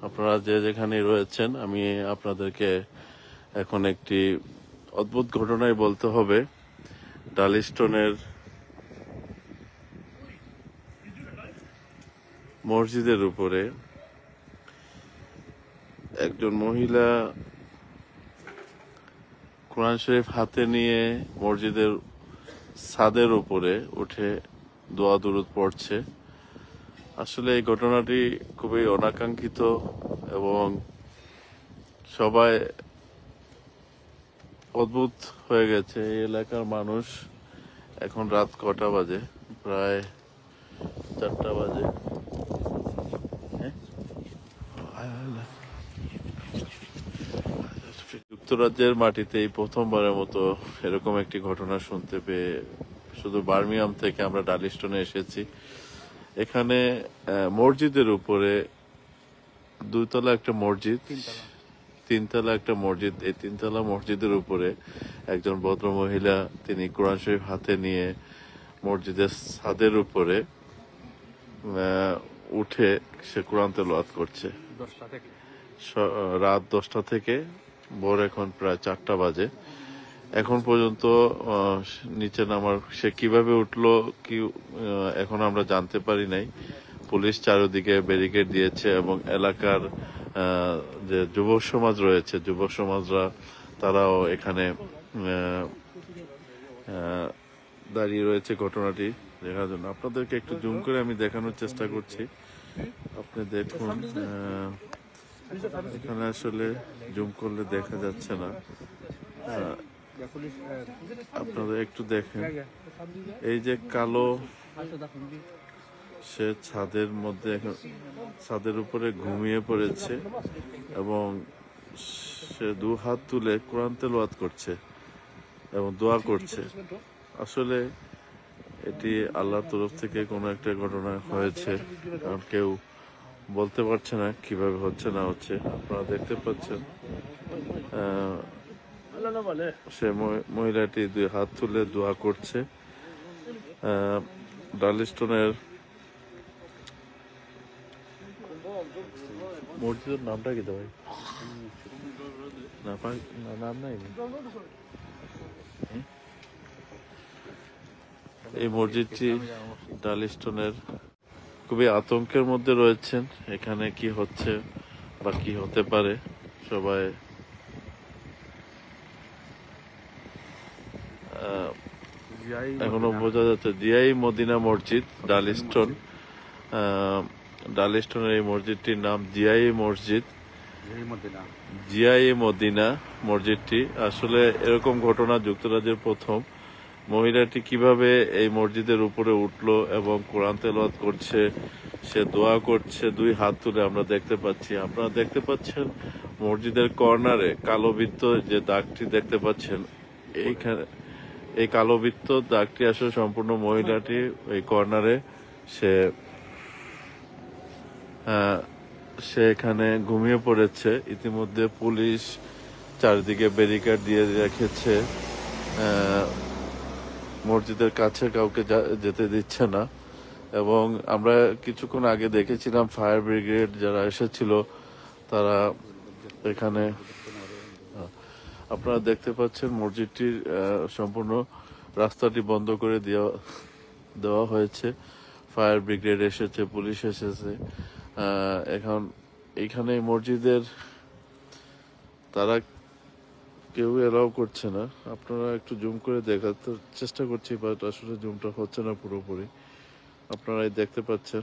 আপনারা যে যেখানে রয়েছেন, আমি আপনাদেরকে এখন একটি অদ্ভুত ঘটনাই বলতে হবে। ডালিস্টনের মসজিদের উপরে একজন মহিলা কোরআন শরীফ হাতে নিয়ে মসজিদের ছাদের উপরে উঠে দোয়া দুরুদ পড়ছে। আসলে এই ঘটনাটি খুবই অনাকাঙ্ক্ষিত এবং সবাই অদ্ভুত হয়ে গেছে। এই এলাকার মানুষ, এখন রাত কটা বাজে? প্রায় 4টা বাজে। যুক্তরাজ্যের মাটিতে এই প্রথমবারের মতো এরকম একটি ঘটনা শুনতে পেয়ে শুধু বার্মিংহাম থেকে আমরা ডালিস্টনে এসেছি। এখানে মসজিদের উপরে দুইতলা একটা মসজিদ, তিনতলা একটা মসজিদ। এই তিনতলা মসজিদের উপরে একজন ভদ্র মহিলা, তিনি কোরআন শরীফ হাতে নিয়ে মসজিদের ছাদের উপরে উঠে সে কোরআন তেলাওয়াত করছে। রাত 10টা থেকে ভোর এখন প্রায় 4টা বাজে। এখন পর্যন্ত নিচে নামার, সে কিভাবে উঠলো কি এখন আমরা জানতে পারি নাই। পুলিশ চারিদিকে ব্যারিকেড দিয়েছে এবং এলাকার যে যুবক সমাজ রয়েছে, যুবক সমাজরা তারাও এখানে দাঁড়িয়ে রয়েছে ঘটনাটি দেখার জন্য। আপনাদেরকে একটু জুম করে আমি দেখানোর চেষ্টা করছি। আপনি দেখুন, এখানে আসলে জুম করলে দেখা যাচ্ছে না। আপনারা একটু দেখেন, এই যে কালো, সে ছাদের মধ্যে, এখন ছাদের উপরে ঘুমিয়ে পড়েছে এবং সে 2 হাত তুলে কোরআন তেলাওয়াত করছে এবং দোয়া করছে। আসলে এটি আল্লাহর তরফ থেকে কোনো একটা ঘটনা হয়েছে, কারণ কেউ বলতে পারছে না কিভাবে হচ্ছে না হচ্ছে। আপনারা দেখতে পাচ্ছেন সে মহিলাটি 2 হাত তুলে দোয়া করছে। ডার্লিস্টনের মসজিদের নামটা কি ভাই? নাম নাই। এই মসজিদটি ডার্লিস্টনের খুবই আতঙ্কের মধ্যে রয়েছেন। এখানে কি হচ্ছে বা কি হতে পারে সবাই এখনো বোঝা যাচ্ছে। জিয়াই মদিনা মসজিদ, ডার্লিস্টন। ডার্লিস্টনের এই মসজিদটির নাম জিয়াই মসজিদ, জিয়াই মদিনা মসজিদটি। আসলে এরকম ঘটনা যুক্তরাজ্যের প্রথম। মহিলাটি কিভাবে এই মসজিদের উপরে উঠলো এবং কোরআন তেলাওয়াত করছে, সে দোয়া করছে 2 হাত তুলে, আমরা দেখতে পাচ্ছি। আপনারা দেখতে পাচ্ছেন মসজিদের কর্নারে কালো বৃত্ত যে দাগটি দেখতে পাচ্ছেন, এইখানে এই কালো বৃত্ত দাগটি আসলে সম্পূর্ণ মহিলাটি এই কর্নারে সে এখানে ঘুমিয়ে পড়েছে। ইতিমধ্যে পুলিশ চারিদিকে ব্যারিকেড দিয়ে রেখেছে, মসজিদের কাছে কাউকে যেতে দিচ্ছে না। এবং আমরা কিছুক্ষণ আগে দেখেছিলাম ফায়ার ব্রিগেড যারা এসেছিল, তারা এখানে, আপনারা দেখতে পাচ্ছেন মসজিদটির সম্পূর্ণ রাস্তাটি বন্ধ করে দেওয়া হয়েছে। ফায়ার ব্রিগেড এসেছে, পুলিশ এসেছে। এখন এইখানে মসজিদের তারা কেউ এলাও করছে না। আপনারা একটু জুম করে দেখার চেষ্টা করছি, বাট আসলে জুমটা হচ্ছে না পুরোপুরি। আপনারাই দেখতে পাচ্ছেন।